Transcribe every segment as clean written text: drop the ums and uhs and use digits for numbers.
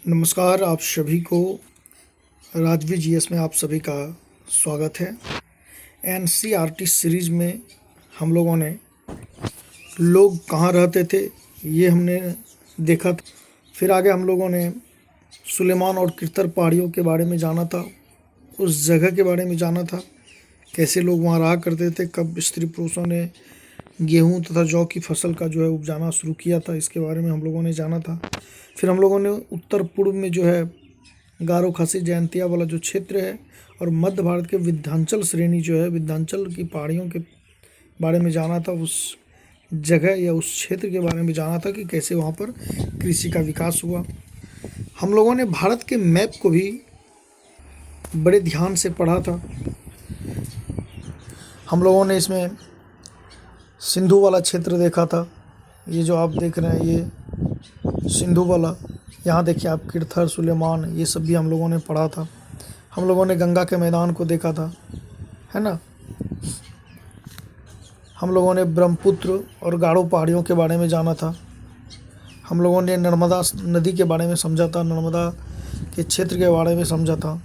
नमस्कार, आप सभी को राजवी जीएस में आप सभी का स्वागत है। एनसीईआरटी सीरीज़ में हम लोगों ने लोग कहाँ रहते थे ये हमने देखा था। फिर आगे हम लोगों ने सुलेमान और किरतर पहाड़ियों के बारे में जाना था, उस जगह के बारे में जाना था, कैसे लोग वहाँ रहा करते थे, कब स्त्री पुरुषों ने गेहूँ तथा जौ की फसल का जो है उपजाना शुरू किया था, इसके बारे में हम लोगों ने जाना था। फिर हम लोगों ने उत्तर पूर्व में जो है गारो खासी जयंतिया वाला जो क्षेत्र है और मध्य भारत के विंध्याचल श्रेणी जो है, विंध्याचल की पहाड़ियों के बारे में जाना था। उस जगह या उस क्षेत्र के बारे में जाना था कि कैसे वहाँ पर कृषि का विकास हुआ। हम लोगों ने भारत के मैप को भी बड़े ध्यान से पढ़ा था। हम लोगों ने इसमें सिंधु वाला क्षेत्र देखा था। ये जो आप देख रहे हैं ये सिंधु वाला, यहाँ देखिए आप किरथर, सुलेमान, ये सब भी हम लोगों ने पढ़ा था। हम लोगों ने गंगा के मैदान को देखा था, है ना। हम लोगों ने ब्रह्मपुत्र और गारो पहाड़ियों के बारे में जाना था। हम लोगों ने नर्मदा नदी के बारे में समझा था, नर्मदा के क्षेत्र के बारे में समझा था।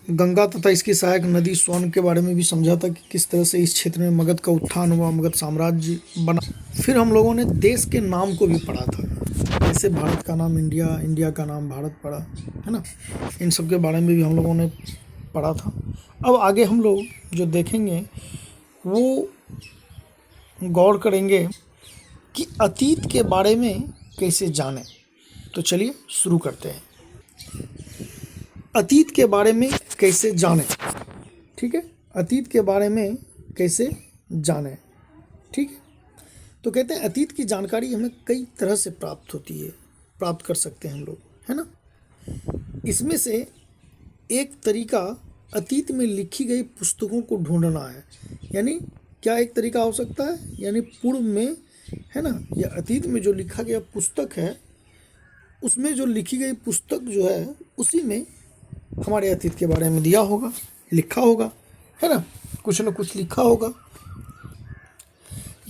गंगा तथा इसकी सहायक नदी सोन के बारे में भी समझा था कि किस तरह से इस क्षेत्र में मगध का उत्थान हुआ, मगध साम्राज्य बना। फिर हम लोगों ने देश के नाम को भी पढ़ा था, जैसे भारत का नाम इंडिया, इंडिया का नाम भारत पड़ा, है ना। इन सब के बारे में भी हम लोगों ने पढ़ा था। अब आगे हम लोग जो देखेंगे वो गौर करेंगे कि अतीत के बारे में कैसे जानें। तो चलिए शुरू करते हैं। अतीत के बारे में कैसे जानें, ठीक है। अतीत के बारे में कैसे जानें, ठीक है। तो कहते हैं अतीत की जानकारी हमें कई तरह से प्राप्त होती है, प्राप्त कर सकते हैं हम लोग, है ना। इसमें से एक तरीका अतीत में लिखी गई पुस्तकों को ढूंढना है। यानी क्या एक तरीका हो सकता है, यानी पूर्व में, है ना, या अतीत में जो लिखा गया पुस्तक है उसमें जो लिखी गई पुस्तक जो है उसी में हमारे अतीत के बारे में दिया होगा, लिखा होगा, है ना, कुछ न कुछ लिखा होगा।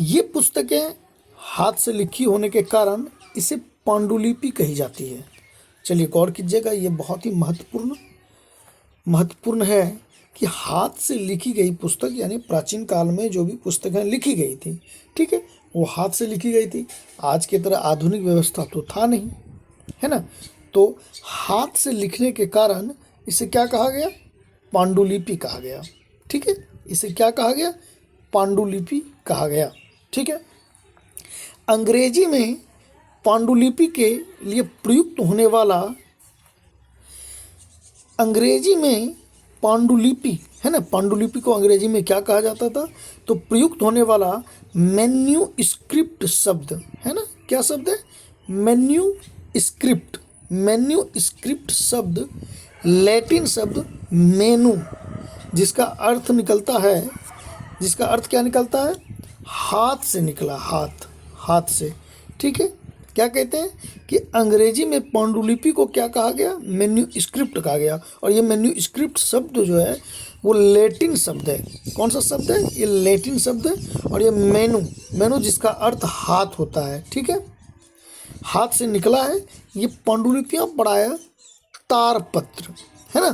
ये पुस्तकें हाथ से लिखी होने के कारण इसे पांडुलिपि कही जाती है। चलिए गौर कीजिएगा, ये बहुत ही महत्वपूर्ण है कि हाथ से लिखी गई पुस्तक, यानी प्राचीन काल में जो भी पुस्तकें लिखी गई थी, ठीक है, वो हाथ से लिखी गई थी। आज की तरह आधुनिक व्यवस्था तो था नहीं, है ना। तो हाथ से लिखने के कारण इसे क्या कहा गया, पांडुलिपि कहा गया, ठीक है। इसे क्या कहा गया, पांडुलिपि कहा गया, ठीक है। अंग्रेजी में पांडुलिपि के लिए प्रयुक्त होने वाला, अंग्रेजी में पांडुलिपि, है ना, पांडुलिपि को अंग्रेजी में क्या कहा जाता था, तो प्रयुक्त होने वाला मैन्यूस्क्रिप्ट शब्द, है ना, क्या शब्द है, मैन्यूस्क्रिप्ट शब्द लैटिन शब्द मेनू, जिसका अर्थ क्या निकलता है, हाथ से निकला, हाथ से, ठीक है। क्या कहते हैं कि अंग्रेजी में पांडुलिपि को क्या कहा गया, मैन्यूस्क्रिप्ट कहा गया। और ये मैन्यूस्क्रिप्ट शब्द जो है वो लैटिन शब्द है। कौन सा शब्द है, ये लैटिन शब्द है। और ये मेनू जिसका अर्थ हाथ होता है, ठीक है, हाथ से निकला है। ये पांडुलिपियाँ पढ़ाया तारपत्र, है ना,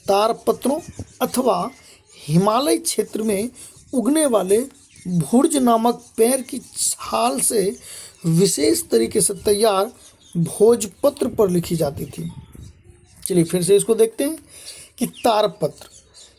तारपत्रों अथवा हिमालय क्षेत्र में उगने वाले भुर्ज नामक पेड़ की छाल से विशेष तरीके से तैयार भोजपत्र पर लिखी जाती थी। चलिए फिर से इसको देखते हैं कि तारपत्र,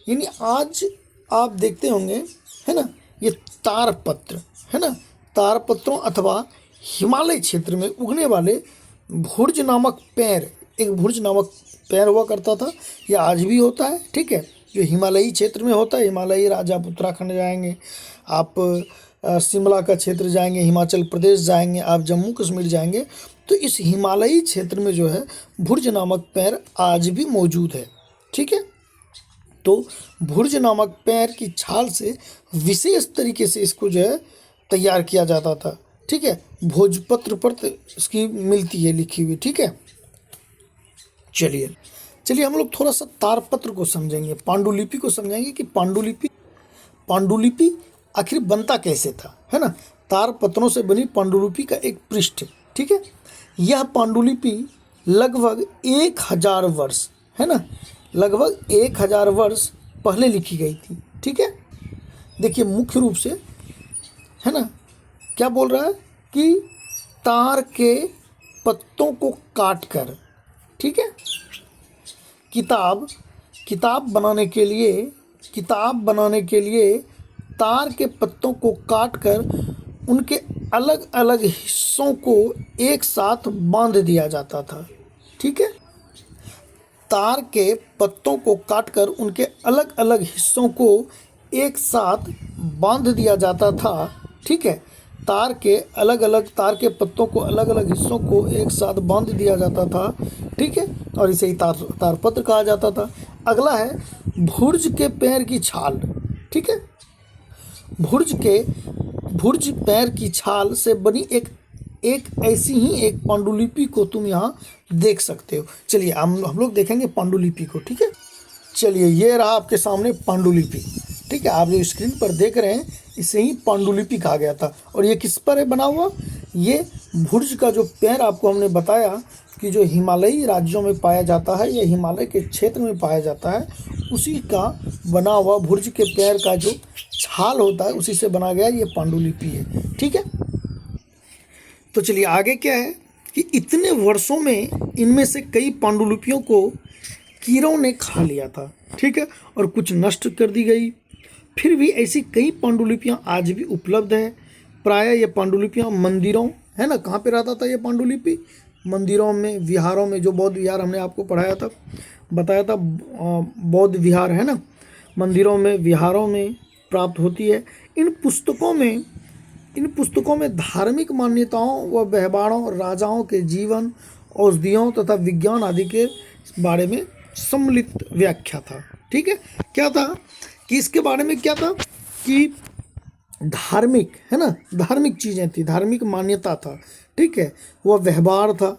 यानी आज आप देखते होंगे, है ना, ये तारपत्र, है ना, तारपत्रों अथवा हिमालय क्षेत्र में उगने वाले भुर्ज नामक पेड़, एक भुर्ज नामक पेड़ हुआ करता था, यह आज भी होता है, ठीक है, जो हिमालयी क्षेत्र में होता है। हिमालयी राज्य, आप उत्तराखंड जाएंगे, आप शिमला का क्षेत्र जाएंगे, हिमाचल प्रदेश जाएंगे, आप जम्मू कश्मीर जाएंगे, तो इस हिमालयी क्षेत्र में जो है भुर्ज नामक पेड़ आज भी मौजूद है, ठीक है। तो भुर्ज नामक पेड़ की छाल से विशेष तरीके से इसको जो है तैयार किया जाता था, ठीक है, भोजपत्र पर इसकी मिलती है लिखी हुई, ठीक है। चलिए हम लोग थोड़ा सा तारपत्र को समझेंगे, पांडुलिपि को समझेंगे कि पांडुलिपि आखिर बनता कैसे था, है ना। तारपत्रों से बनी पांडुलिपि का एक पृष्ठ, ठीक है। यह पांडुलिपि लगभग 1000 वर्ष, है ना, लगभग 1000 वर्ष पहले लिखी गई थी। ठीक है, देखिए मुख्य रूप से, है ना, क्या बोल रहा है कि तार के पत्तों को काट कर, ठीक है, किताब किताब बनाने के लिए तार के पत्तों को काट कर उनके अलग अलग हिस्सों को एक साथ बांध दिया जाता था। ठीक है, तार के पत्तों को काटकर उनके अलग अलग हिस्सों को एक साथ बांध दिया जाता था। ठीक है, तार के पत्तों को अलग अलग हिस्सों को एक साथ बांध दिया जाता था। ठीक है, और इसे ही तारपत्र कहा जाता था। अगला है भुर्ज के पैर की छाल। ठीक है, भुर्ज पैर की छाल से बनी एक ऐसी ही एक पांडुलिपि को तुम यहाँ देख सकते हो। चलिए हम लोग देखेंगे पांडुलिपि को। ठीक है, चलिए ये रहा आपके सामने पांडुलिपि। ठीक है, आप जो स्क्रीन पर देख रहे हैं इसे ही पांडुलिपि कहा गया था। और ये किस पर है बना हुआ? ये भुर्ज का जो पैर आपको हमने बताया कि जो हिमालयी राज्यों में पाया जाता है या हिमालय के क्षेत्र में पाया जाता है, उसी का बना हुआ भुर्ज के पैर का जो छाल होता है उसी से बना गया ये पांडुलिपि है। ठीक है, तो चलिए आगे क्या है कि इतने वर्षों में इनमें से कई पांडुलिपियों को कीड़ों ने खा लिया था। ठीक है, और कुछ नष्ट कर दी गई। फिर भी ऐसी कई पांडुलिपियाँ आज भी उपलब्ध है। प्रायः ये पांडुलिपियाँ मंदिरों, है ना, कहाँ पे रहता था ये पांडुलिपि? मंदिरों में, विहारों में। जो बौद्ध विहार हमने आपको पढ़ाया था, बताया था, बौद्ध विहार, है ना, मंदिरों में, विहारों में प्राप्त होती है। इन पुस्तकों में धार्मिक मान्यताओं व व्यवहारों, राजाओं के जीवन, औषधियों तथा विज्ञान आदि के बारे में सम्मिलित व्याख्या था। ठीक है, क्या था कि इसके बारे में क्या था कि धार्मिक, है ना, धार्मिक चीज़ें थी, धार्मिक मान्यता था। ठीक है, वह व्यवहार था,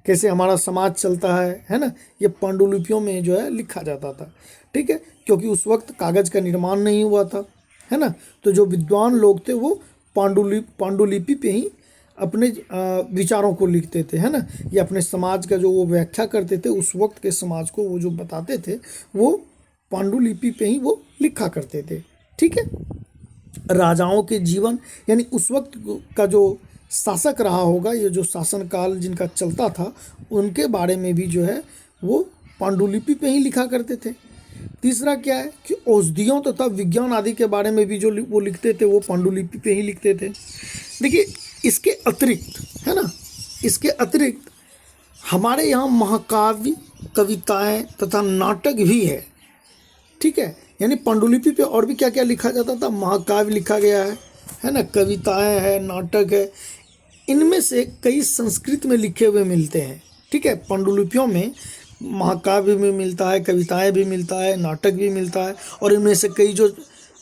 कैसे हमारा समाज चलता है ना, ये पांडुलिपियों में जो है लिखा जाता था। ठीक है, क्योंकि उस वक्त कागज़ का निर्माण नहीं हुआ था, है ना, तो जो विद्वान लोग थे वो पांडुलिपि पे ही अपने विचारों को लिखते थे, है ना, या अपने समाज का जो वो व्याख्या करते थे, उस वक्त के समाज को वो जो बताते थे वो पांडुलिपि पे ही वो लिखा करते थे। ठीक है, राजाओं के जीवन, यानी उस वक्त का जो शासक रहा होगा, ये जो शासनकाल जिनका चलता था, उनके बारे में भी जो है वो पांडुलिपि पे ही लिखा करते थे। तीसरा क्या है कि औषधियों तथा विज्ञान आदि के बारे में भी जो वो लिखते थे वो पांडुलिपि पे ही लिखते थे। देखिए इसके अतिरिक्त, है ना, इसके अतिरिक्त हमारे यहाँ महाकाव्य, कविताएं तथा नाटक भी है। ठीक है, यानी पांडुलिपि पे और भी क्या क्या लिखा जाता था? महाकाव्य लिखा गया है ना, कविताएं है, नाटक है। इनमें से कई संस्कृत में लिखे हुए मिलते हैं। ठीक है, पांडुलिपियों में महाकाव्य भी मिलता है, कविताएं भी मिलता है, नाटक भी मिलता है, और इनमें से कई जो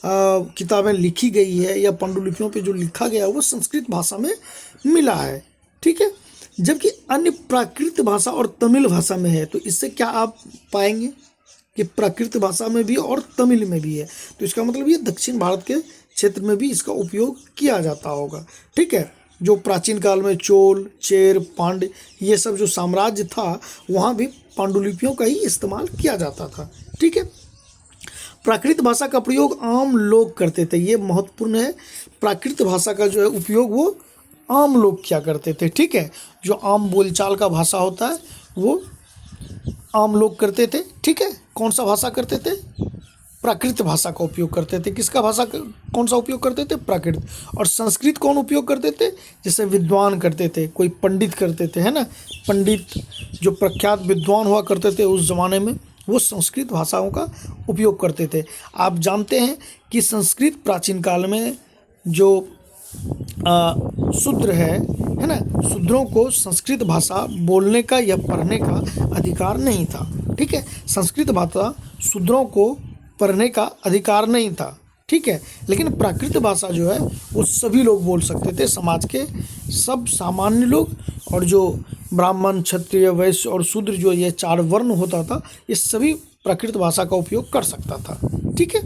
किताबें लिखी गई है या पांडुलिपियों पे जो लिखा गया है वो संस्कृत भाषा में मिला है। ठीक है, जबकि अन्य प्राकृत भाषा और तमिल भाषा में है। तो इससे क्या आप पाएंगे कि प्राकृत भाषा में भी और तमिल में भी है, तो इसका मतलब ये दक्षिण भारत के क्षेत्र में भी इसका उपयोग किया जाता होगा। ठीक है, जो प्राचीन काल में चोल, चेर, पांड्य, ये सब जो साम्राज्य था वहाँ भी पांडुलिपियों का ही इस्तेमाल किया जाता था। ठीक है, प्राकृत भाषा का प्रयोग आम लोग करते थे, ये महत्वपूर्ण है। प्राकृत भाषा का जो है उपयोग वो आम लोग किया करते थे। ठीक है, जो आम बोलचाल का भाषा होता है वो आम लोग करते थे। ठीक है, कौन सा भाषा करते थे? प्राकृत भाषा का उपयोग करते थे। किसका भाषा कौन सा उपयोग करते थे? प्राकृत। और संस्कृत कौन उपयोग करते थे? जैसे विद्वान करते थे, कोई पंडित करते थे, है ना, पंडित जो प्रख्यात विद्वान हुआ करते थे उस ज़माने में, वो संस्कृत भाषाओं का उपयोग करते थे। आप जानते हैं कि संस्कृत प्राचीन काल में जो शूद्र है ना, शूद्रों को संस्कृत भाषा बोलने का या पढ़ने का अधिकार नहीं था। ठीक है, संस्कृत भाषा शूद्रों को पढ़ने का अधिकार नहीं था। ठीक है, लेकिन प्राकृत भाषा जो है वो सभी लोग बोल सकते थे, समाज के सब सामान्य लोग, और जो ब्राह्मण, क्षत्रिय, वैश्य और शूद्र जो ये 4 वर्ण होता था, ये सभी प्राकृत भाषा का उपयोग कर सकता था। ठीक है,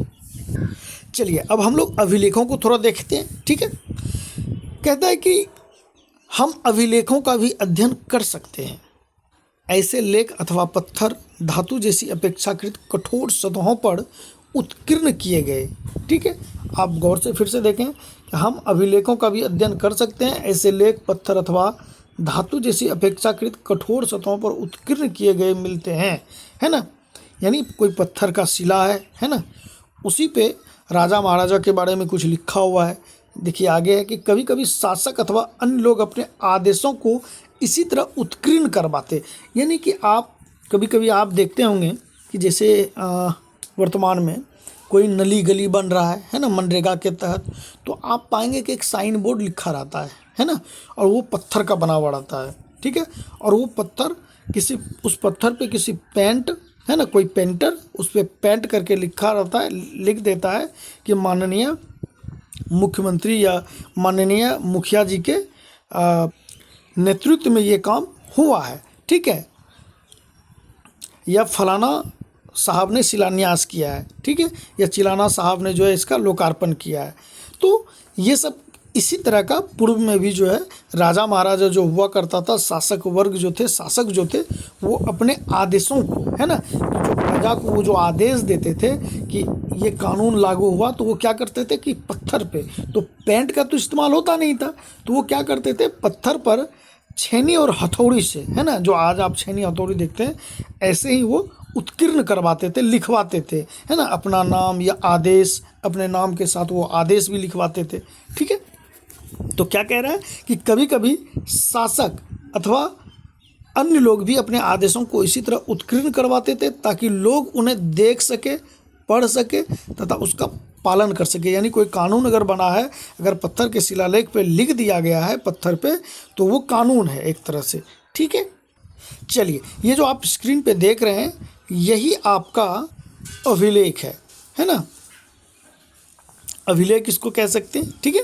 चलिए अब हम लोग अभिलेखों को थोड़ा देखते हैं। ठीक है, कहता है कि हम अभिलेखों का भी अध्ययन कर सकते हैं। ऐसे लेख अथवा पत्थर धातु जैसी अपेक्षाकृत कठोर सतहों पर उत्कीर्ण किए गए। ठीक है, आप गौर से फिर से देखें कि हम अभिलेखों का भी अध्ययन कर सकते हैं। ऐसे लेख पत्थर अथवा धातु जैसी अपेक्षाकृत कठोर सतहों पर उत्कीर्ण किए गए मिलते हैं, है ना। यानी कोई पत्थर का शिला है ना, उसी पे राजा महाराजा के बारे में कुछ लिखा हुआ है। देखिए आगे है कि कभी कभी शासक अथवा अन्य लोग अपने आदेशों को इसी तरह उत्कीर्ण करवाते। यानी कि आप कभी कभी आप देखते होंगे कि जैसे वर्तमान में कोई नली गली बन रहा है ना, मनरेगा के तहत, तो आप पाएंगे कि एक साइन बोर्ड लिखा रहता है ना, और वो पत्थर का बना हुआ रहता है। ठीक है, और वो पत्थर उस पत्थर पे किसी पेंट है ना, कोई पेंटर उस पर पेंट करके लिखा रहता है, लिख देता है कि माननीय मुख्यमंत्री या माननीय मुखिया जी के नेतृत्व में ये काम हुआ है। ठीक है, या फलाना साहब ने शिलान्यास किया है। ठीक है, या चिलाना साहब ने जो है इसका लोकार्पण किया है। तो ये सब इसी तरह का पूर्व में भी जो है राजा महाराजा जो हुआ करता था, शासक वर्ग जो थे, शासक जो थे, वो अपने आदेशों को है ना, जो प्रजा को वो जो आदेश देते थे कि ये कानून लागू हुआ, तो वो क्या करते थे कि पत्थर पे, तो पेंट का तो इस्तेमाल होता नहीं था, तो वो क्या करते थे पत्थर पर छेनी और हथौड़ी से, है ना, जो आज आप छेनी हथौड़ी देखते हैं, ऐसे ही वो उत्कीर्ण करवाते थे, लिखवाते थे, है ना, अपना नाम या आदेश, अपने नाम के साथ वो आदेश भी लिखवाते थे। ठीक है, तो क्या कह रहा है कि कभी कभी शासक अथवा अन्य लोग भी अपने आदेशों को इसी तरह उत्कीर्ण करवाते थे ताकि लोग उन्हें देख सके, पढ़ सके तथा उसका पालन कर सके। यानी कोई कानून अगर बना है, अगर पत्थर के शिलालेख पे लिख दिया गया है पत्थर पे, तो वो कानून है एक तरह से। ठीक है, चलिए ये जो आप स्क्रीन पे देख रहे हैं यही आपका अभिलेख है ना, अभिलेख इसको कह सकते हैं। ठीक है,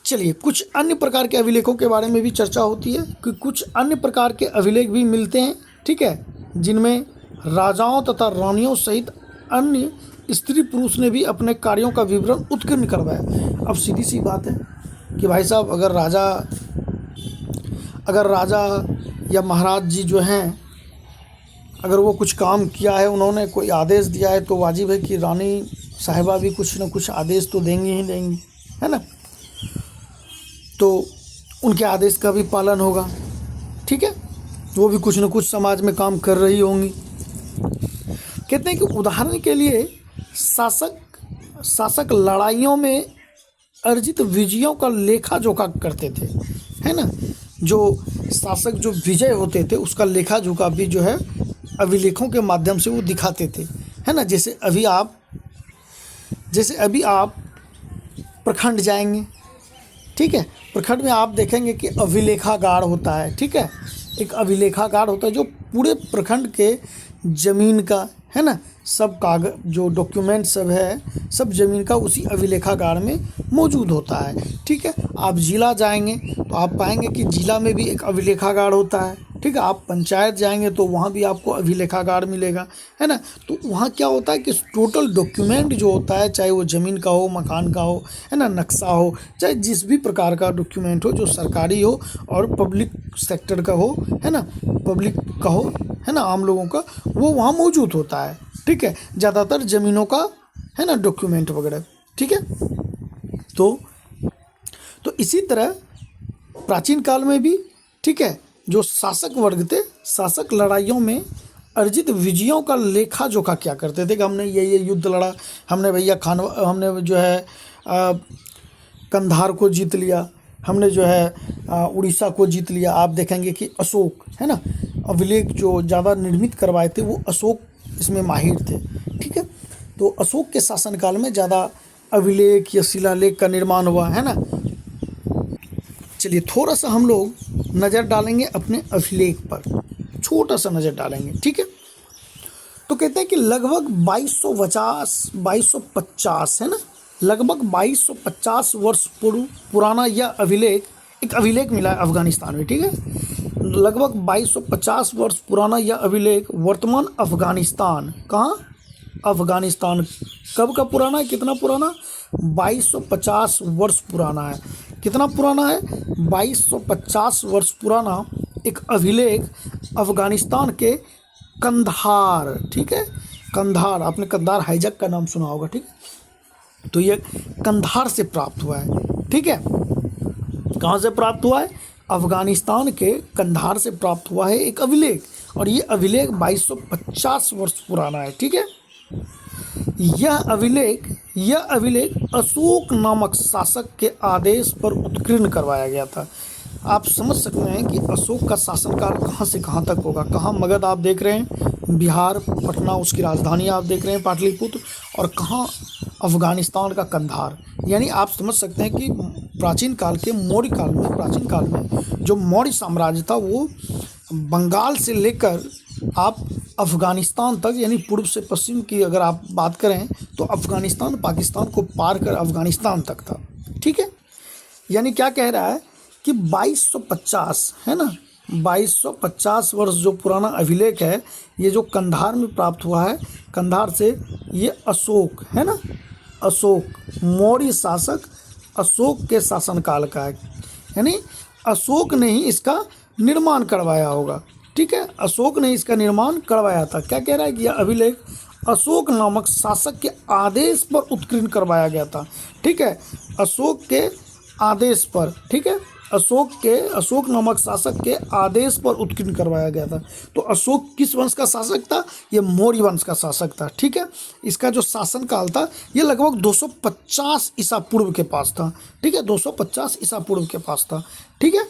चलिए कुछ अन्य प्रकार के अभिलेखों के बारे में भी चर्चा होती है कि कुछ अन्य प्रकार के अभिलेख भी मिलते हैं। ठीक है, जिनमें राजाओं तथा रानियों सहित अन्य स्त्री पुरुष ने भी अपने कार्यों का विवरण उत्कीर्ण करवाया। अब सीधी सी बात है कि भाई साहब अगर राजा या महाराज जी जो हैं, अगर वो कुछ काम किया है, उन्होंने कोई आदेश दिया है, तो वाजिब है कि रानी साहिबा भी कुछ न कुछ आदेश तो देंगी ही देंगी, है ना, तो उनके आदेश का भी पालन होगा। ठीक है, वो भी कुछ न कुछ समाज में काम कर रही होंगी। कहते हैं कि उदाहरण के लिए शासक लड़ाइयों में अर्जित विजयों का लेखा जोखा करते थे, है ना, जो शासक जो विजय होते थे उसका लेखा जोखा भी जो है अभिलेखों के माध्यम से वो दिखाते थे, है ना। जैसे अभी आप प्रखंड जाएंगे, ठीक है, प्रखंड में आप देखेंगे कि अभिलेखागार होता है। ठीक है, एक अभिलेखागार होता है जो पूरे प्रखंड के ज़मीन का, है ना, सब कागज जो डॉक्यूमेंट सब है, सब ज़मीन का उसी अभिलेखागार में मौजूद होता है। ठीक है, आप ज़िला जाएंगे तो आप पाएंगे कि ज़िला में भी एक अभिलेखागार होता है। ठीक है, आप पंचायत जाएंगे तो वहाँ भी आपको अभिलेखागार मिलेगा, है ना। तो वहाँ क्या होता है कि टोटल डॉक्यूमेंट जो होता है, चाहे वो ज़मीन का हो, मकान का हो, है ना, नक्शा हो, चाहे जिस भी प्रकार का डॉक्यूमेंट हो जो सरकारी हो और पब्लिक सेक्टर का हो, है ना, पब्लिक का हो, है ना, आम लोगों का, वो वहाँ मौजूद होता है। ठीक है, ज़्यादातर ज़मीनों का, है ना, डॉक्यूमेंट वगैरह। ठीक है, तो इसी तरह प्राचीन काल में भी, ठीक है, जो शासक वर्ग थे, शासक लड़ाइयों में अर्जित विजयों का लेखा जोखा क्या करते थे कि हमने ये युद्ध लड़ा, हमने भैया हमने जो है कंधार को जीत लिया, हमने जो है उड़ीसा को जीत लिया। आप देखेंगे कि अशोक, है ना, अभिलेख जो ज़्यादा निर्मित करवाए थे वो अशोक इसमें माहिर थे। ठीक है, तो अशोक के शासनकाल में ज़्यादा अभिलेख या शिलालेख का निर्माण हुआ, है ना। चलिए थोड़ा सा हम लोग नज़र डालेंगे अपने अभिलेख पर, छोटा सा नज़र डालेंगे। ठीक है, तो कहते हैं कि लगभग 2250 है ना, लगभग 2250 वर्ष पुराना यह अभिलेख, एक अभिलेख मिला है अफ़गानिस्तान में। ठीक है, लगभग 2250 वर्ष पुराना यह अभिलेख वर्तमान अफ़गानिस्तान, कहाँ, अफ़गानिस्तान, कब का पुराना है, कितना पुराना, 2250 वर्ष पुराना है। कितना पुराना है, 2250 वर्ष पुराना एक अभिलेख अफगानिस्तान के कंधार, ठीक है, कंधार, आपने कंधार हाईजैक का नाम सुना होगा, ठीक है, तो ये कंधार से प्राप्त हुआ है, ठीक है। कहाँ से प्राप्त हुआ है? अफगानिस्तान के कंधार से प्राप्त हुआ है एक अभिलेख, और ये अभिलेख 2250 वर्ष पुराना है, ठीक है। यह अभिलेख अशोक नामक शासक के आदेश पर उत्कीर्ण करवाया गया था। आप समझ सकते हैं कि अशोक का शासनकाल कहाँ से कहाँ तक होगा। कहाँ मगध आप देख रहे हैं, बिहार, पटना उसकी राजधानी आप देख रहे हैं पाटलिपुत्र, और कहाँ अफगानिस्तान का कंधार। यानी आप समझ सकते हैं कि प्राचीन काल में जो मौर्य साम्राज्य था वो बंगाल से लेकर आप अफगानिस्तान तक, यानी पूर्व से पश्चिम की अगर आप बात करें तो अफगानिस्तान पाकिस्तान को पार कर अफगानिस्तान तक था, ठीक है। यानी क्या कह रहा है कि 2250 है ना, 2250 वर्ष जो पुराना अभिलेख है, ये जो कंधार में प्राप्त हुआ है, कंधार से, ये अशोक है ना, अशोक मौर्य शासक अशोक के शासनकाल का है। यानी अशोक ने ही इसका निर्माण करवाया होगा, ठीक है, अशोक ने इसका निर्माण करवाया था। क्या कह रहा है कि यह अभिलेख अशोक नामक शासक के आदेश पर उत्कीर्ण करवाया गया था, ठीक है, अशोक के आदेश पर, ठीक है, अशोक नामक शासक के आदेश पर उत्कीर्ण करवाया गया था। तो अशोक किस वंश का शासक था? ये मौर्य वंश का शासक था, ठीक है। इसका जो शासनकाल था ये लगभग 250 ईसा पूर्व के पास था, ठीक है, 250 ईसा पूर्व के पास था, ठीक है।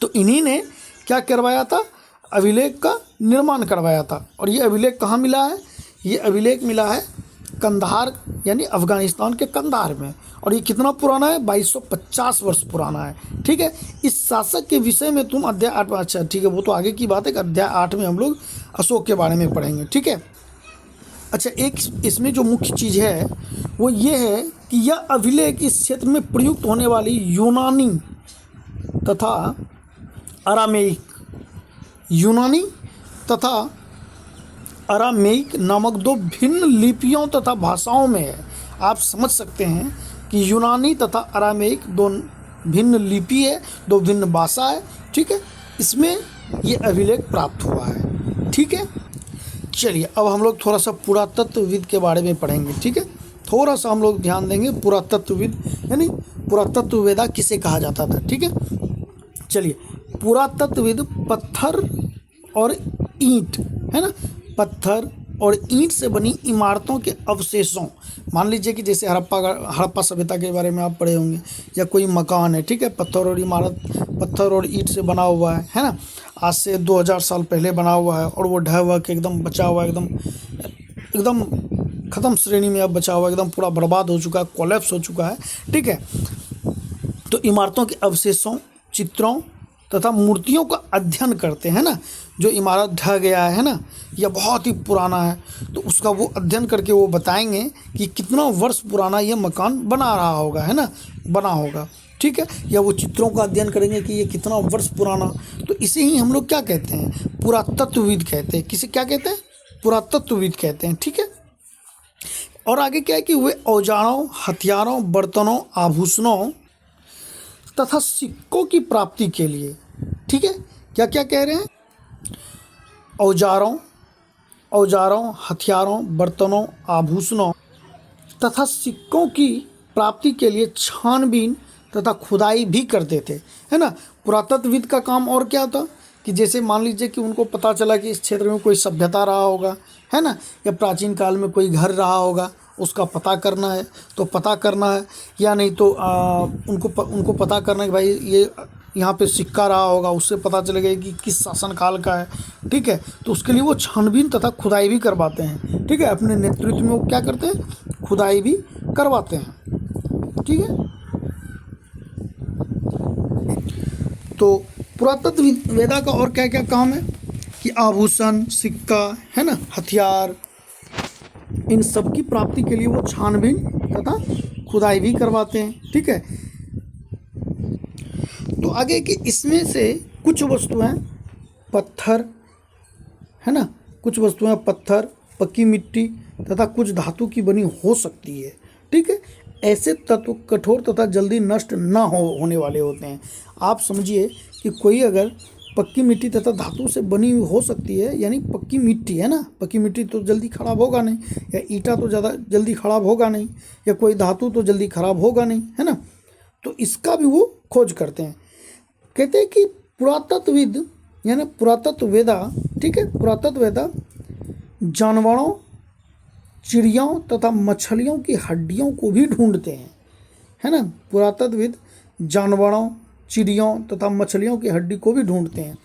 तो इन्हीं ने क्या करवाया था? अभिलेख का निर्माण करवाया था। और ये अभिलेख कहाँ मिला है? ये अभिलेख मिला है कंधार, यानी अफगानिस्तान के कंधार में। और ये कितना पुराना है? 2250 वर्ष पुराना है, ठीक है। इस शासक के विषय में तुम अध्याय 8 में, अच्छा ठीक है, वो तो आगे की बात है कि अध्याय 8 में हम लोग अशोक के बारे में पढ़ेंगे, ठीक है। अच्छा, एक इसमें जो मुख्य चीज़ है वो ये है कि यह अभिलेख इस क्षेत्र में प्रयुक्त होने वाली यूनानी तथा अरामेइक नामक दो भिन्न लिपियों तथा भाषाओं में है। आप समझ सकते हैं कि यूनानी तथा अरामेइक दो भिन्न लिपि है, दो भिन्न भाषा है, ठीक है। इसमें ये अभिलेख प्राप्त हुआ है, ठीक है। चलिए अब हम लोग थोड़ा सा पुरातत्वविद के बारे में पढ़ेंगे, ठीक है। थोड़ा सा हम लोग ध्यान देंगे पुरातत्वविद, यानी पुरातत्ववेदा किसे कहा जाता था, ठीक है। चलिए, पुरातत्वविद पत्थर और ईंट, है ना, पत्थर और ईंट से बनी इमारतों के अवशेषों, मान लीजिए कि जैसे हड़प्पा सभ्यता के बारे में आप पढ़े होंगे, या कोई मकान है, ठीक है, पत्थर और ईंट से बना हुआ है ना, आज से 2000 साल पहले बना हुआ है, और वो ढह हुआ के एकदम बचा हुआ, एकदम ख़त्म श्रेणी में अब बचा हुआ, एकदम पूरा बर्बाद हो चुका है, कोलैप्स हो चुका है, ठीक है। तो इमारतों के अवशेषों, चित्रों तथा मूर्तियों का अध्ययन करते हैं ना। जो इमारत ढह गया है ना, या बहुत ही पुराना है, तो उसका वो अध्ययन करके वो बताएंगे कि कितना वर्ष पुराना ये मकान बना रहा होगा, है ना, बना होगा, ठीक है। या वो चित्रों का अध्ययन करेंगे कि ये कितना वर्ष पुराना। तो इसे ही हम लोग क्या कहते हैं? पुरातत्वविद कहते हैं। किसे क्या कहते हैं? पुरातत्वविद कहते हैं, ठीक है। और आगे क्या है कि वे औजारों, हथियारों, बर्तनों, आभूषणों तथा सिक्कों की प्राप्ति के लिए, ठीक है, क्या क्या कह रहे हैं? औजारों, हथियारों, बर्तनों, आभूषणों तथा सिक्कों की प्राप्ति के लिए छानबीन तथा खुदाई भी करते थे, है ना। पुरातत्वविद का काम और क्या था कि जैसे मान लीजिए कि उनको पता चला कि इस क्षेत्र में कोई सभ्यता रहा होगा, है ना, या प्राचीन काल में कोई घर रहा होगा, उसका पता करना है तो पता करना है, या नहीं तो उनको पता करना है कि भाई ये यहाँ पे सिक्का रहा होगा, उससे पता चलेगा कि किस शासन काल का है, ठीक है। तो उसके लिए वो छानबीन तथा खुदाई भी करवाते हैं, ठीक है। अपने नेतृत्व में वो क्या करते हैं? खुदाई भी करवाते हैं, ठीक है। तो पुरातत्ववेदा का और क्या क्या काम है कि आभूषण, सिक्का, है ना, हथियार, इन सब की प्राप्ति के लिए वो छानबीन तथा खुदाई भी करवाते हैं, ठीक है। तो आगे कि इसमें से कुछ वस्तुएं पत्थर, है ना, कुछ वस्तुएं पत्थर, पक्की मिट्टी तथा कुछ धातु की बनी हो सकती है, ठीक है। ऐसे तत्व कठोर तथा जल्दी नष्ट ना होने वाले होते हैं। आप समझिए कि कोई अगर पक्की मिट्टी तथा धातु से बनी हुई हो सकती है, यानी पक्की मिट्टी है ना, पक्की मिट्टी तो जल्दी खराब होगा नहीं, या ईंटा तो ज़्यादा जल्दी खराब होगा नहीं, या कोई धातु तो जल्दी खराब होगा नहीं, है ना। तो इसका भी वो खोज करते हैं। कहते हैं कि पुरातत्वविद यानी पुरातत्ववेदा, ठीक है, पुरातत्ववेदा जानवरों, चिड़ियों तथा मछलियों की हड्डियों को भी ढूंढते हैं, है ना। पुरातत्वविद जानवरों, चिड़ियों तथा मछलियों की हड्डी को भी ढूंढते हैं।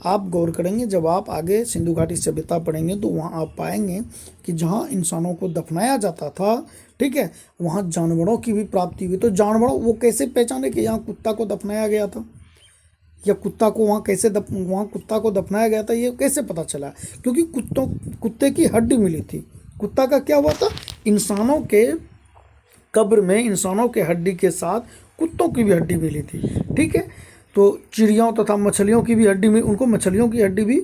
आप गौर करेंगे जब आप आगे सिंधु घाटी सभ्यता पढ़ेंगे तो वहाँ आप पाएंगे कि जहाँ इंसानों को दफनाया जाता था, ठीक है, वहाँ जानवरों की भी प्राप्ति हुई। तो जानवरों वो कैसे पहचाने कि यहाँ कुत्ता को दफनाया गया था, या कुत्ता को वहाँ कैसे वहाँ कुत्ता को दफनाया गया था, ये कैसे पता चला? क्योंकि कुत्ते की हड्डी मिली थी। कुत्ता का क्या हुआ था? इंसानों के कब्र में इंसानों के हड्डी के साथ कुत्तों की भी हड्डी मिली थी, ठीक है। तो चिड़ियों तथा मछलियों की भी हड्डी मिली, उनको मछलियों की हड्डी भी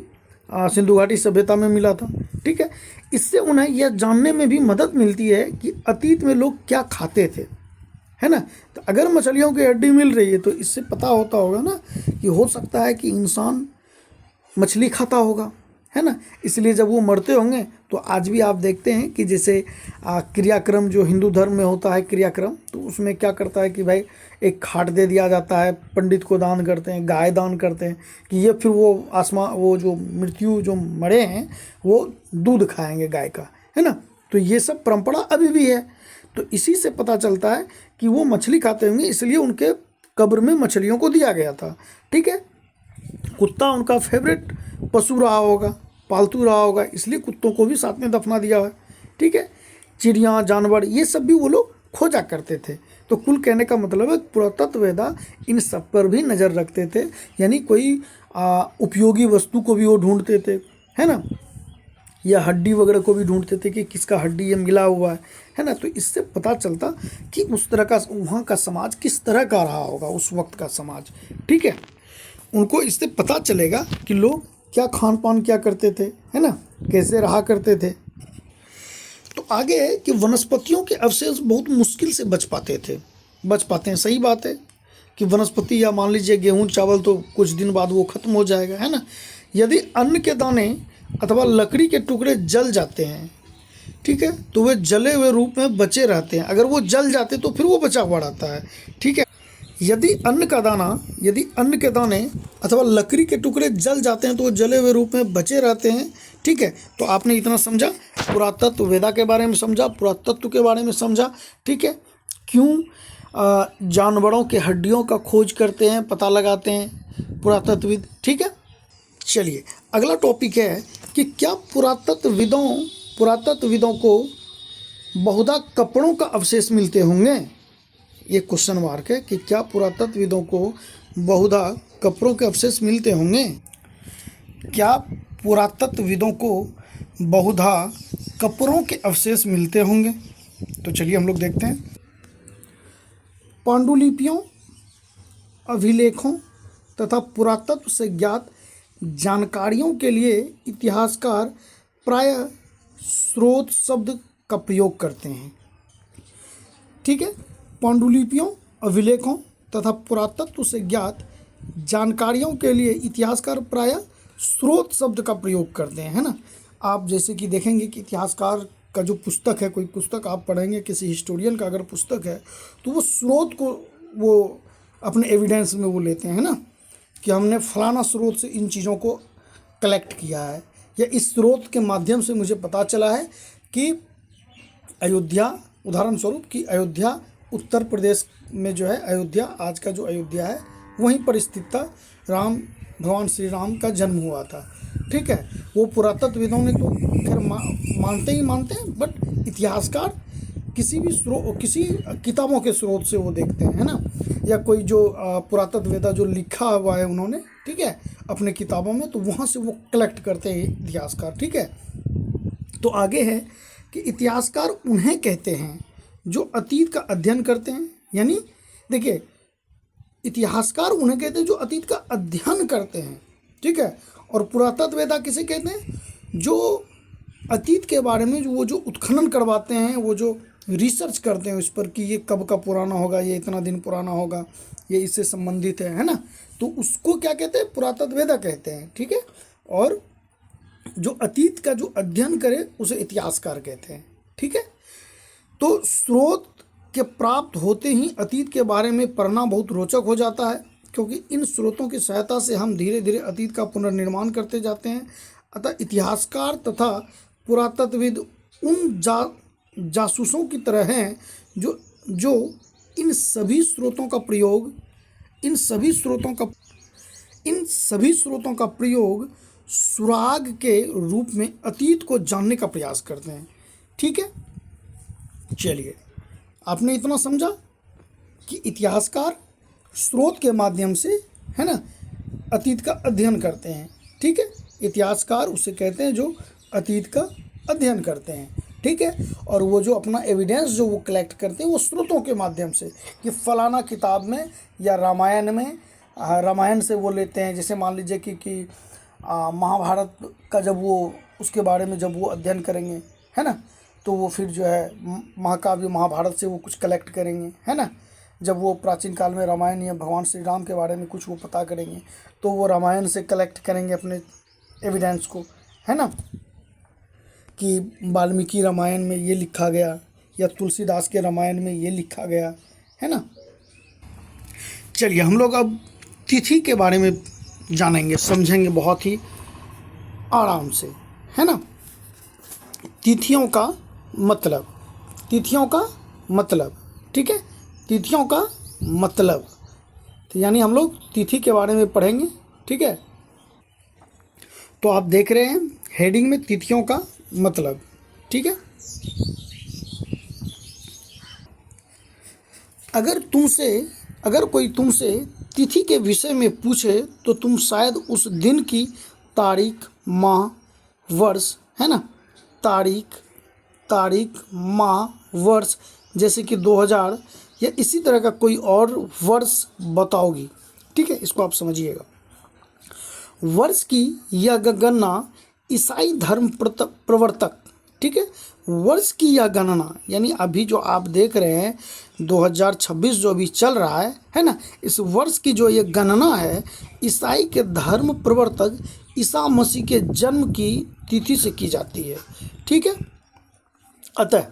सिंधु घाटी सभ्यता में मिला था, ठीक है। इससे उन्हें यह जानने में भी मदद मिलती है कि अतीत में लोग क्या खाते थे, है ना। तो अगर मछलियों की हड्डी मिल रही है तो इससे पता होता होगा ना कि हो सकता है कि इंसान मछली खाता होगा, है ना। इसलिए जब वो मरते होंगे तो आज भी आप देखते हैं कि जैसे क्रियाक्रम जो हिंदू धर्म में होता है क्रियाक्रम, तो उसमें क्या करता है कि भाई एक खाट दे दिया जाता है, पंडित को दान करते हैं, गाय दान करते हैं कि ये फिर वो जो मृत्यु जो मरे हैं वो दूध खाएंगे गाय का, है ना। तो ये सब परंपरा अभी भी है। तो इसी से पता चलता है कि वो मछली खाते होंगे, इसलिए उनके कब्र में मछलियों को दिया गया था, ठीक है। कुत्ता उनका फेवरेट पशु रहा होगा, पालतू रहा होगा, इसलिए कुत्तों को भी साथ में दफना दिया है, ठीक है। चिड़िया, जानवर, ये सब भी वो लोग खोजा करते थे। तो कुल कहने का मतलब है पुरातत्ववेदा इन सब पर भी नज़र रखते थे, यानी कोई उपयोगी वस्तु को भी वो ढूंढते थे, है ना, या हड्डी वगैरह को भी ढूंढते थे कि किसका हड्डी ये मिला हुआ है ना। तो इससे पता चलता कि उस तरह का वहाँ का समाज किस तरह का रहा होगा, उस वक्त का समाज, ठीक है। उनको इससे पता चलेगा कि लोग क्या खान पान क्या करते थे, है ना, कैसे रहा करते थे। तो आगे है कि वनस्पतियों के अवशेष बहुत मुश्किल से बच पाते हैं। सही बात है कि वनस्पति या मान लीजिए गेहूँ चावल तो कुछ दिन बाद वो खत्म हो जाएगा, है ना। यदि अन्न के दाने अथवा लकड़ी के टुकड़े जल जाते हैं, ठीक है, तो वे जले हुए रूप में बचे रहते हैं। अगर वो जल जाते तो फिर वो बचा हुआ रहता है, ठीक है। यदि अन्न के दाने अथवा लकड़ी के टुकड़े जल जाते हैं तो वो जले हुए रूप में बचे रहते हैं, ठीक है। तो आपने इतना समझा, पुरातत्ववेदा के बारे में समझा, पुरातत्व के बारे में समझा, ठीक है। क्यों जानवरों के हड्डियों का खोज करते हैं, पता लगाते हैं पुरातत्वविद, ठीक है। चलिए अगला टॉपिक है कि क्या पुरातत्वविदों को बहुधा कपड़ों का अवशेष मिलते होंगे। ये क्वेश्चन मार्क है कि क्या पुरातत्वविदों को बहुधा कपड़ों के अवशेष मिलते होंगे। क्या पुरातत्वविदों को बहुधा कपड़ों के अवशेष मिलते होंगे। तो चलिए हम लोग देखते हैं। पांडुलिपियों, अभिलेखों तथा पुरातत्व से ज्ञात जानकारियों के लिए इतिहासकार प्रायः स्रोत शब्द का प्रयोग करते हैं, ठीक है। पांडुलिपियों, अभिलेखों तथा पुरातत्व से ज्ञात जानकारियों के लिए इतिहासकार प्रायः स्रोत शब्द का प्रयोग करते हैं, है ना। आप जैसे कि देखेंगे कि इतिहासकार का जो पुस्तक है, कोई पुस्तक आप पढ़ेंगे, किसी हिस्टोरियन का अगर पुस्तक है तो वो स्रोत को वो अपने एविडेंस में वो लेते हैं, है ना, कि हमने फलाना स्रोत से इन चीज़ों को कलेक्ट किया है, या इस स्रोत के माध्यम से मुझे पता चला है कि अयोध्या, उदाहरण स्वरूप कि अयोध्या उत्तर प्रदेश में जो है, अयोध्या आज का जो अयोध्या है वहीं पर स्थित था, भगवान श्री राम का जन्म हुआ था, ठीक है। वो पुरातत्वविदों ने तो खैर मानते हैं, बट इतिहासकार किसी किताबों के स्रोत से वो देखते हैं, है ना, या कोई जो पुरातत्ववेदा जो लिखा हुआ है उन्होंने, ठीक है, अपने किताबों में, तो वहाँ से वो कलेक्ट करते हैं इतिहासकार, ठीक है। तो आगे है कि इतिहासकार उन्हें कहते हैं जो अतीत का अध्ययन करते हैं, यानी देखिए इतिहासकार उन्हें कहते हैं जो अतीत का अध्ययन करते हैं, ठीक है। और पुरातत्ववेदा किसे कहते हैं, जो अतीत के बारे में वो जो उत्खनन करवाते हैं, वो जो रिसर्च करते हैं उस पर कि ये कब का पुराना होगा, ये इतना दिन पुराना होगा, ये इससे संबंधित है ना, तो उसको क्या कहते हैं, पुरातत्ववेदा कहते हैं। ठीक है, और जो अतीत का जो अध्ययन करे उसे इतिहासकार कहते हैं। ठीक है, तो स्रोत के प्राप्त होते ही अतीत के बारे में पढ़ना बहुत रोचक हो जाता है, क्योंकि इन स्रोतों की सहायता से हम धीरे धीरे अतीत का पुनर्निर्माण करते जाते हैं। अतः इतिहासकार तथा पुरातत्वविद उन जासूसों की तरह हैं जो इन सभी स्रोतों का प्रयोग सुराग के रूप में अतीत को जानने का प्रयास करते हैं। ठीक है, चलिए, आपने इतना समझा कि इतिहासकार स्रोत के माध्यम से, है ना, अतीत का अध्ययन करते हैं। ठीक है, इतिहासकार उसे कहते हैं जो अतीत का अध्ययन करते हैं। ठीक है, और वो जो अपना एविडेंस जो वो कलेक्ट करते हैं वो स्रोतों के माध्यम से, कि फलाना किताब में या रामायण में, रामायण से वो लेते हैं। जैसे मान लीजिए कि महाभारत का जब वो उसके बारे में जब वो अध्ययन करेंगे, है ना, तो वो फिर जो है महाकाव्य महाभारत से वो कुछ कलेक्ट करेंगे, है ना। जब वो प्राचीन काल में रामायण या भगवान श्री राम के बारे में कुछ वो पता करेंगे तो वो रामायण से कलेक्ट करेंगे अपने एविडेंस को, है ना, कि वाल्मीकि रामायण में ये लिखा गया या तुलसीदास के रामायण में ये लिखा गया, है ना। चलिए, हम लोग अब तिथि के बारे में जानेंगे, समझेंगे बहुत ही आराम से, है ना। तिथियों का मतलब, ठीक है, तिथियों का मतलब, तो यानी हम लोग तिथि के बारे में पढ़ेंगे। ठीक है, तो आप देख रहे हैं हेडिंग में तिथियों का मतलब। ठीक है, अगर कोई तुमसे तिथि के विषय में पूछे तो तुम शायद उस दिन की तारीख, माह, वर्ष, है ना, तारीख माह वर्ष, जैसे कि 2000 या इसी तरह का कोई और वर्ष बताओगी। ठीक है, इसको आप समझिएगा। वर्ष की यह गणना ईसाई धर्म प्रवर्तक, ठीक है, वर्ष की यह गणना, यानी अभी जो आप देख रहे हैं 2026 जो अभी चल रहा है ना, इस वर्ष की जो ये गणना है ईसाई के धर्म प्रवर्तक ईसा मसीह के जन्म की तिथि से की जाती है। ठीक है, अतः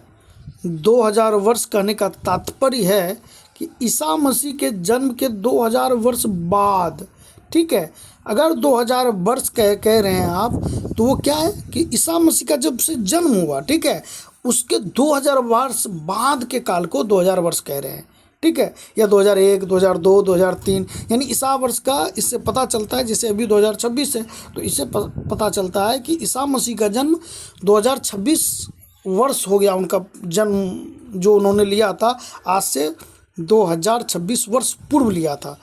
2000 वर्ष कहने का तात्पर्य है कि ईसा मसीह के जन्म के 2000 वर्ष बाद। ठीक है, अगर 2000 वर्ष कह रहे हैं आप, तो वो क्या है कि ईसा मसीह का जब से जन्म हुआ, ठीक है, उसके 2000 वर्ष बाद के काल को 2000 वर्ष कह रहे हैं। ठीक है, या 2001, 2002, 2003, यानी ईसा वर्ष का इससे पता चलता है। जैसे अभी 2026 है तो इससे पता चलता है कि ईसा मसीह का जन्म 2026 वर्ष हो गया, उनका जन्म जो उन्होंने लिया था आज से 2026 वर्ष पूर्व लिया था।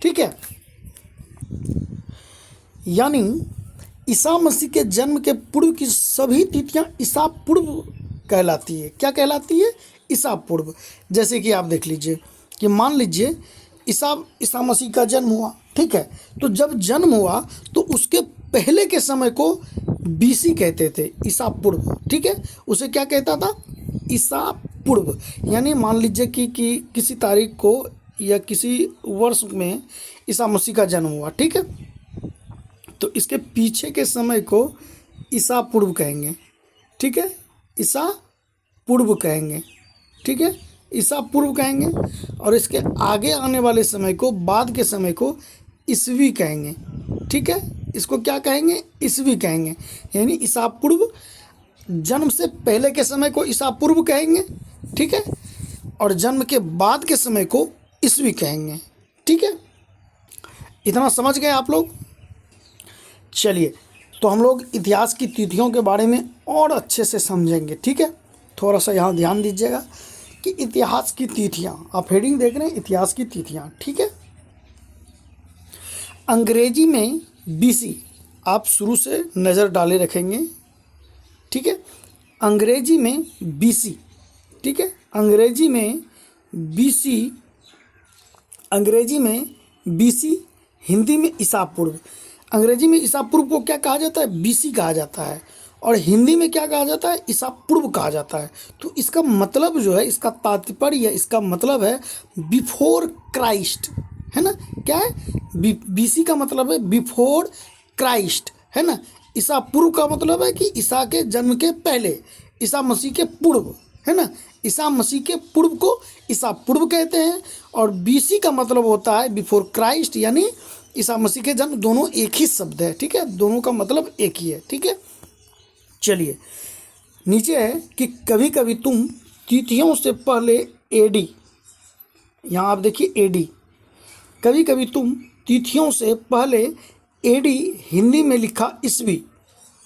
ठीक है, यानी ईसा मसीह के जन्म के पूर्व की सभी तिथियां ईसा पूर्व कहलाती है। क्या कहलाती है? ईसा पूर्व। जैसे कि आप देख लीजिए कि मान लीजिए ईसा मसीह का जन्म हुआ, ठीक है, तो जब जन्म हुआ तो उसके पहले के समय को बीसी कहते थे, ईसा पूर्व। ठीक है, उसे क्या कहता था? ईसा पूर्व। यानी मान लीजिए कि किसी तारीख को या किसी वर्ष में ईसा मसीह का जन्म हुआ, ठीक है, तो इसके पीछे के समय को ईसा पूर्व कहेंगे। ठीक है, ईसा पूर्व कहेंगे। ठीक है, ईसा पूर्व कहेंगे, और इसके आगे आने वाले समय को, बाद के समय को ईसवी कहेंगे। ठीक है, इसको क्या कहेंगे? ईसवी कहेंगे। यानी ईसा पूर्व, जन्म से पहले के समय को ईसा पूर्व कहेंगे, ठीक है, और जन्म के बाद के समय को ईसवी कहेंगे। ठीक है, इतना समझ गए आप लोग? चलिए, तो हम लोग इतिहास की तिथियों के बारे में और अच्छे से समझेंगे। ठीक है, थोड़ा सा यहाँ ध्यान दीजिएगा कि इतिहास की तिथियाँ, आप हेडिंग देख रहे हैं, इतिहास की तिथियाँ। ठीक है, अंग्रेजी में बीसी, आप शुरू से नज़र डाले रखेंगे। ठीक है, अंग्रेजी में बीसी, ठीक है, अंग्रेजी में बीसी, हिंदी में ईसा पूर्व। अंग्रेजी में ईसा पूर्व को क्या कहा जाता है? बीसी कहा जाता है, और हिंदी में क्या कहा जाता है, ईसा पूर्व कहा जाता है। तो इसका मतलब जो है, इसका तात्पर्य, इसका मतलब है बिफोर क्राइस्ट, है ना। क्या है, बीसी का मतलब है बिफोर क्राइस्ट, है ना। ईसा पूर्व का मतलब है कि ईसा के जन्म के पहले, ईसा मसीह के पूर्व, है ना। ईसा मसीह के पूर्व को ईसा पूर्व कहते हैं, और बीसी का मतलब होता है बिफोर क्राइस्ट, यानी ईसा मसीह के जन्म। दोनों एक ही शब्द है, ठीक है, दोनों का मतलब एक ही है, ठीक है। चलिए नीचे है कि कभी कभी तुम तिथियों से पहले एडी, यहाँ आप देखिए एडी, कभी कभी तुम तिथियों से पहले एडी हिंदी में लिखा ईस्वी,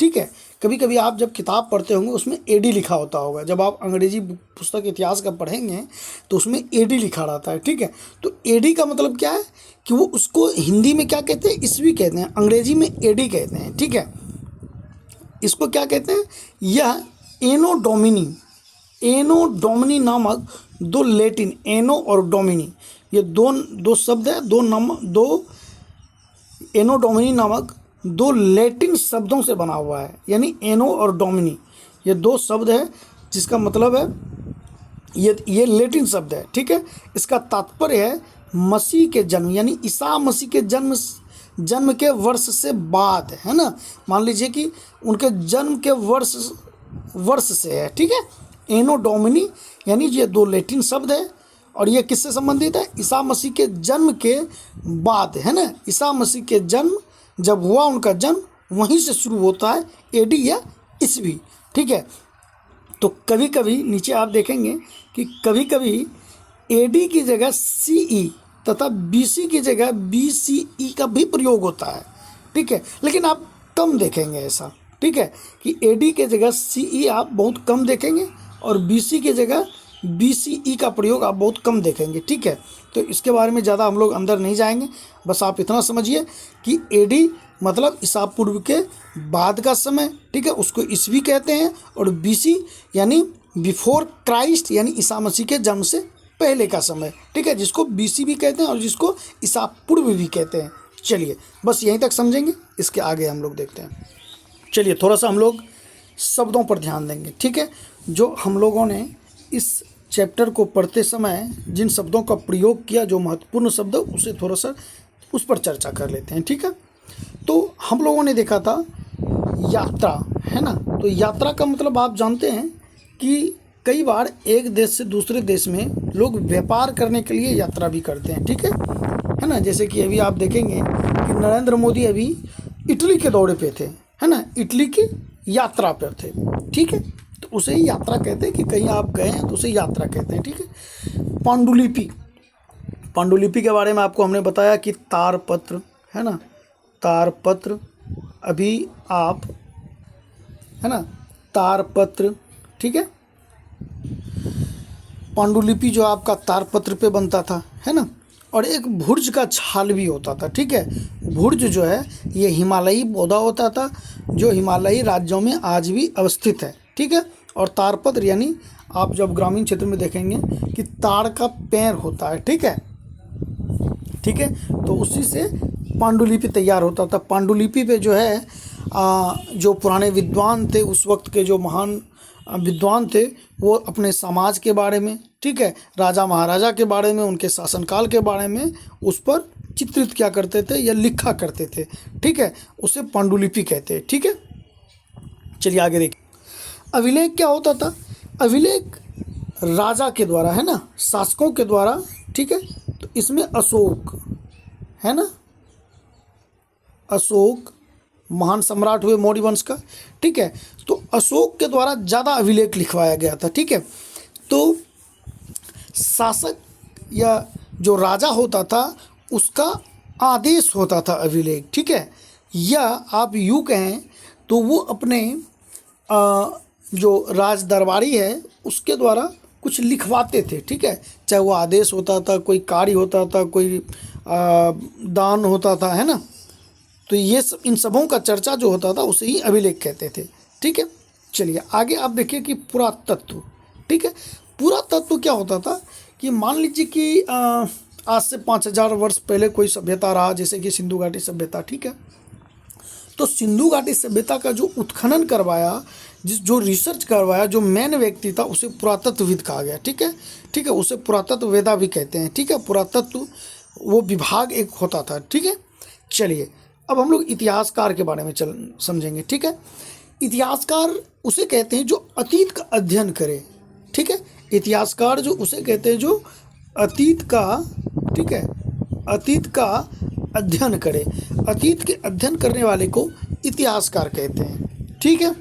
ठीक है। कभी कभी आप जब किताब पढ़ते होंगे उसमें एडी लिखा होता होगा, जब आप अंग्रेजी पुस्तक इतिहास का पढ़ेंगे तो उसमें एडी लिखा रहता है, ठीक है। तो एडी का मतलब क्या है कि वो उसको हिंदी में क्या कहते हैं, ईस्वी कहते हैं, अंग्रेजी में एडी कहते हैं, ठीक है। इसको क्या कहते हैं, यह एनो डोमिनी, एनो डोमिनी नामक दो लैटिन, एनो और डोमिनी, ये दो शब्द है, दो एनो डोमिनी नामक दो लैटिन शब्दों से बना हुआ है, यानी एनो और डोमिनी ये दो शब्द है, जिसका मतलब है ये लैटिन शब्द है, ठीक है। इसका तात्पर्य है मसीह के जन्म, यानी ईसा मसीह के जन्म के वर्ष से बाद, है ना। मान लीजिए कि उनके जन्म के वर्ष से है, ठीक है। एनो डोमिनी यानी ये दो लैटिन शब्द है, और ये किससे संबंधित है, ईसा मसीह के जन्म के बाद, है ना। ईसा मसीह के जन्म जब हुआ, उनका जन्म वहीं से शुरू होता है, एडी या ईस्वी, ठीक है। तो कभी कभी नीचे आप देखेंगे कि कभी कभी एडी की जगह सीई तथा बीसी की जगह बीसीई का भी प्रयोग होता है, ठीक है। लेकिन आप कम देखेंगे ऐसा, ठीक है, कि एडी के जगह सीई आप बहुत कम देखेंगे, और बीसी की जगह बीसीई का प्रयोग आप बहुत कम देखेंगे, ठीक है। तो इसके बारे में ज़्यादा हम लोग अंदर नहीं जाएंगे, बस आप इतना समझिए कि एडी मतलब ईसा पूर्व के बाद का समय, ठीक है, उसको ईस्वी कहते हैं, और बीसी यानी बिफोर क्राइस्ट, यानी ईसा मसीह के जन्म से पहले का समय, ठीक है, जिसको बीसी भी कहते हैं और जिसको ईसा पूर्व भी कहते हैं। चलिए बस यहीं तक समझेंगे, इसके आगे हम लोग देखते हैं। चलिए थोड़ा सा हम लोग शब्दों पर ध्यान देंगे, ठीक है। जो हम लोगों ने इस चैप्टर को पढ़ते समय जिन शब्दों का प्रयोग किया, जो महत्वपूर्ण शब्द, उसे थोड़ा सा उस पर चर्चा कर लेते हैं, ठीक है। तो हम लोगों ने देखा था यात्रा, है ना। तो यात्रा का मतलब आप जानते हैं कि कई बार एक देश से दूसरे देश में लोग व्यापार करने के लिए यात्रा भी करते हैं, ठीक है ना। जैसे कि अभी आप देखेंगे कि नरेंद्र मोदी अभी इटली के दौरे पे थे, है ना, इटली की यात्रा पर थे, ठीक है। तो उसे ही यात्रा कहते हैं, कि कहीं आप गए हैं तो उसे यात्रा कहते हैं, ठीक है। पांडुलिपि, पांडुलिपि के बारे में आपको हमने बताया कि तारपत्र, है ना, तारपत्र, अभी आप, है ना, तारपत्र, ठीक है। पांडुलिपि जो आपका तारपत्र पे बनता था, है ना। और एक भुर्ज का छाल भी होता था, ठीक है। भुर्ज जो है ये हिमालयी पौधा होता था, जो हिमालयी राज्यों में आज भी अवस्थित है, ठीक है। और तारपत्र यानी आप जब ग्रामीण क्षेत्र में देखेंगे कि ताड़ का पेड़ होता है, ठीक है, ठीक है। तो उसी से पांडुलिपि तैयार होता था। पांडुलिपि पे जो है जो पुराने विद्वान थे, उस वक्त के जो महान विद्वान थे, वो अपने समाज के बारे में, ठीक है, राजा महाराजा के बारे में, उनके शासनकाल के बारे में उस पर चित्रित क्या करते थे या लिखा करते थे, ठीक है। उसे पांडुलिपि कहते हैं, ठीक है। चलिए आगे देखिए। अभिलेख क्या होता था, अभिलेख राजा के द्वारा, है ना, शासकों के द्वारा, ठीक है। तो इसमें अशोक, है ना, अशोक महान सम्राट हुए मौर्य वंश का, ठीक है। तो अशोक के द्वारा ज़्यादा अभिलेख लिखवाया गया था, ठीक है। तो शासक या जो राजा होता था उसका आदेश होता था अभिलेख, ठीक है। या आप यूँ कहें तो वो अपने जो राज दरबारी है उसके द्वारा कुछ लिखवाते थे, ठीक है। चाहे वो आदेश होता था, कोई कार्य होता था, कोई दान होता था, है ना। तो ये सब, इन सबों का चर्चा जो होता था उसे ही अभिलेख कहते थे, ठीक है। चलिए आगे आप देखिए कि पुरातत्व, ठीक है। पुरातत्व क्या होता था कि मान लीजिए कि आज से 5000 वर्ष पहले कोई सभ्यता रहा, जैसे कि सिंधु घाटी सभ्यता, ठीक है। तो सिंधु घाटी सभ्यता का जो उत्खनन करवाया, जो रिसर्च करवाया, जो मेन व्यक्ति था, उसे पुरातत्वविद कहा गया। ठीक है, ठीक है, उसे पुरातत्ववेदा भी कहते हैं। ठीक है, पुरातत्व वो विभाग एक होता था। ठीक है, चलिए अब हम लोग इतिहासकार के बारे में समझेंगे। ठीक है, इतिहासकार उसे कहते हैं जो अतीत का अध्ययन करे। ठीक है, इतिहासकार जो उसे कहते हैं जो अतीत का, ठीक है, अतीत का अध्ययन करे। अतीत के अध्ययन करने वाले को इतिहासकार कहते हैं। ठीक है,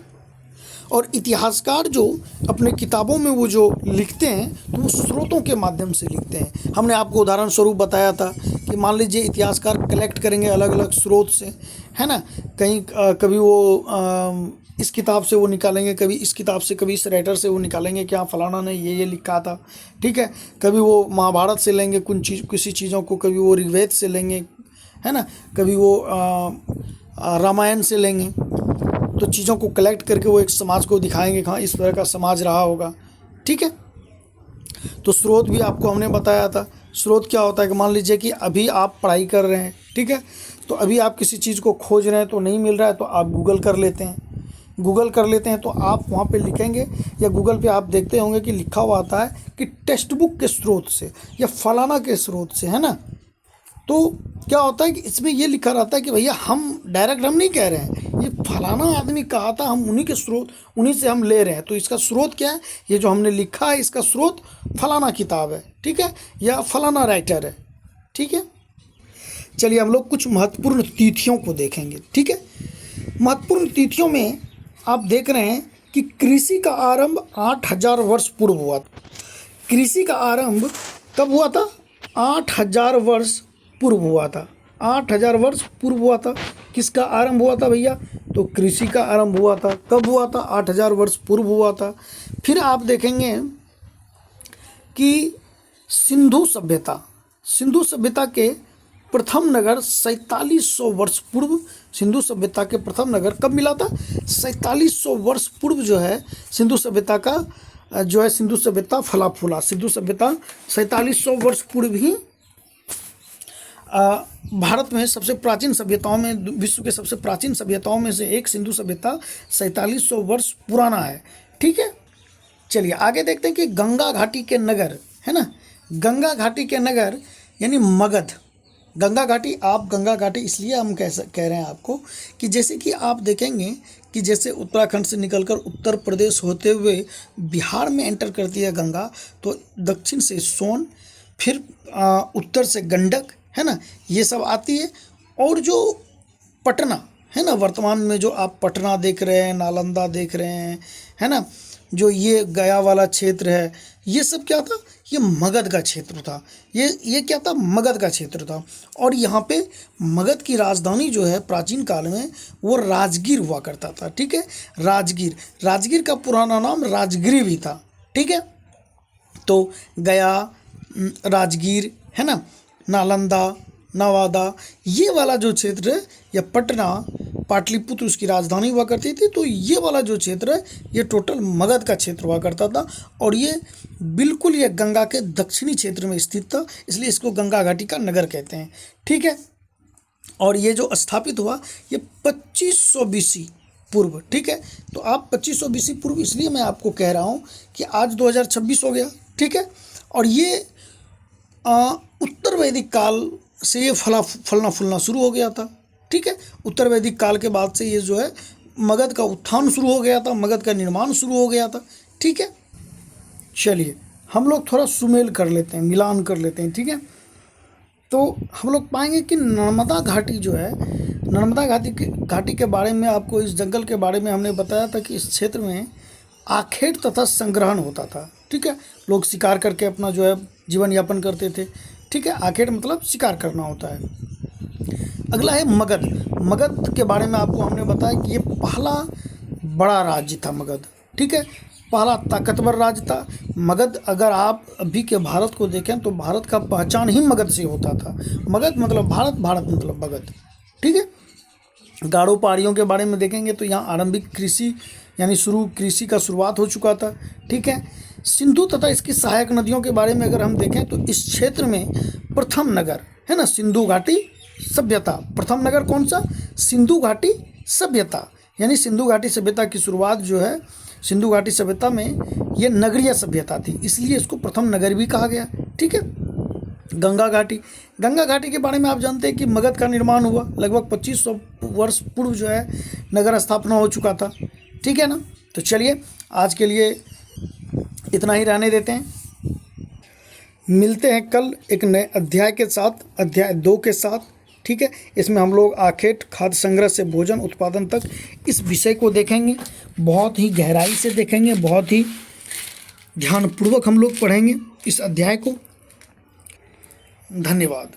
और इतिहासकार जो अपने किताबों में वो जो लिखते हैं तो वो स्रोतों के माध्यम से लिखते हैं। हमने आपको उदाहरण स्वरूप बताया था कि मान लीजिए इतिहासकार कलेक्ट करेंगे अलग अलग स्रोत से, है ना, कहीं कभी वो इस किताब से वो निकालेंगे, कभी इस किताब से, कभी इस राइटर से वो निकालेंगे कि हाँ फलाना ने ये लिखा था। ठीक है, कभी वो महाभारत से लेंगे किसी चीज़ों को, कभी वो ऋग्वेद से लेंगे, है ना, कभी वो रामायण से लेंगे। तो चीज़ों को कलेक्ट करके वो एक समाज को दिखाएंगे कि हाँ इस तरह का समाज रहा होगा। ठीक है, तो स्रोत भी आपको हमने बताया था। स्रोत क्या होता है कि मान लीजिए कि अभी आप पढ़ाई कर रहे हैं, ठीक है, तो अभी आप किसी चीज़ को खोज रहे हैं तो नहीं मिल रहा है तो आप गूगल कर लेते हैं। गूगल कर लेते हैं तो आप वहाँ पे लिखेंगे या गूगल पे आप देखते होंगे कि लिखा हुआ आता है कि टेक्स्ट बुक के स्रोत से या फलाना के स्रोत से, है ना। तो क्या होता है कि इसमें ये लिखा रहता है कि भैया हम डायरेक्ट हम नहीं कह रहे हैं, ये फलाना आदमी कहा था, हम उन्हीं के स्रोत, उन्हीं से हम ले रहे हैं। तो इसका स्रोत क्या है, ये जो हमने लिखा है इसका स्रोत फलाना किताब है, ठीक है, या फलाना राइटर है। ठीक है, चलिए हम लोग कुछ महत्वपूर्ण तिथियों को देखेंगे। ठीक है, महत्वपूर्ण तिथियों में आप देख रहे हैं कि कृषि का आरंभ 8000 वर्ष पूर्व हुआ था। कृषि का आरंभ कब हुआ था? 8000 वर्ष पूर्व हुआ था। 8000 वर्ष पूर्व हुआ था। किसका आरंभ हुआ था भैया? तो कृषि का आरंभ हुआ था। कब हुआ था? 8000 वर्ष पूर्व हुआ था। फिर आप देखेंगे कि सिंधु सभ्यता के प्रथम नगर 4700 वर्ष पूर्व, सिंधु सभ्यता के प्रथम नगर कब मिला था? 4700 वर्ष पूर्व जो है सिंधु सभ्यता का जो है सिंधु सभ्यता फला फूला। सिंधु सभ्यता 4700 वर्ष पूर्व ही भारत में सबसे प्राचीन सभ्यताओं में, विश्व के सबसे प्राचीन सभ्यताओं में से एक सिंधु सभ्यता 4700 वर्ष पुराना है। ठीक है, चलिए आगे देखते हैं कि गंगा घाटी के नगर, है ना, गंगा घाटी के नगर यानी मगध। गंगा घाटी, आप गंगा घाटी इसलिए हम कह रहे हैं आपको कि जैसे कि आप देखेंगे कि जैसे उत्तराखंड से निकलकर उत्तर प्रदेश होते हुए बिहार में एंटर करती है गंगा, तो दक्षिण से सोन, फिर उत्तर से गंडक, है ना, ये सब आती है। और जो पटना है ना, वर्तमान में जो आप पटना देख रहे हैं, नालंदा देख रहे हैं, है ना, जो ये गया वाला क्षेत्र है, ये सब क्या था? ये मगध का क्षेत्र था। ये क्या था? मगध का क्षेत्र था। और यहाँ पे मगध की राजधानी जो है प्राचीन काल में वो राजगीर हुआ करता था। ठीक है, राजगीर का पुराना नाम राजगिरी भी था। ठीक है, तो गया, राजगीर, है ना, नालंदा, नवादा, ये वाला जो क्षेत्र है, या पटना, पाटलिपुत्र उसकी राजधानी हुआ करती थी। तो ये वाला जो क्षेत्र है ये टोटल मगध का क्षेत्र हुआ करता था। और ये बिल्कुल ये गंगा के दक्षिणी क्षेत्र में स्थित था, इसलिए इसको गंगा घाटी का नगर कहते हैं। ठीक है, और ये जो स्थापित हुआ ये 2500 BC पूर्व। ठीक है, तो आप 2500 BC पूर्व इसलिए मैं आपको कह रहा हूँ कि आज 2026 हो गया। ठीक है, और ये उत्तर वैदिक काल से ये फलना फूलना शुरू हो गया था। ठीक है, उत्तर वैदिक काल के बाद से ये जो है मगध का उत्थान शुरू हो गया था, मगध का निर्माण शुरू हो गया था। ठीक है, चलिए हम लोग थोड़ा सुमेल कर लेते हैं, मिलान कर लेते हैं। ठीक है, तो हम लोग पाएंगे कि नर्मदा घाटी जो है, नर्मदा घाटी के बारे में आपको, इस जंगल के बारे में हमने बताया था कि इस क्षेत्र में आखेट तथा संग्रहण होता था। ठीक है, लोग शिकार करके अपना जो है जीवन यापन करते थे। ठीक है, आखेट मतलब शिकार करना होता है। अगला है मगध। मगध के बारे में आपको हमने बताया कि ये पहला बड़ा राज्य था मगध। ठीक है, पहला ताकतवर राज्य था मगध। अगर आप अभी के भारत को देखें तो भारत का पहचान ही मगध से होता था। मगध मतलब भारत, भारत मतलब मगध। ठीक है, गारो पहाड़ियों के बारे में देखेंगे तो यहाँ आरंभिक कृषि यानी कृषि का शुरुआत हो चुका था। ठीक है, सिंधु तथा इसकी सहायक नदियों के बारे में अगर हम देखें तो इस क्षेत्र में प्रथम नगर है ना सिंधु घाटी सभ्यता। प्रथम नगर कौन सा? सिंधु घाटी सभ्यता, यानी सिंधु घाटी सभ्यता की शुरुआत जो है सिंधु घाटी सभ्यता में ये नगरीय सभ्यता थी, इसलिए इसको प्रथम नगर भी कहा गया। ठीक है। गंगा घाटी, गंगा घाटी के बारे में आप जानते हैं कि मगध का निर्माण हुआ, लगभग 2500 वर्ष पूर्व जो है नगर स्थापना हो चुका था। ठीक है ना। तो चलिए आज के लिए इतना ही रहने देते हैं, मिलते हैं कल एक नए अध्याय के साथ, अध्याय 2 के साथ। ठीक है। इसमें हम लोग आखेट खाद्य संग्रह से भोजन उत्पादन तक इस विषय को देखेंगे, बहुत ही गहराई से देखेंगे, बहुत ही ध्यानपूर्वक हम लोग पढ़ेंगे इस अध्याय को। धन्यवाद।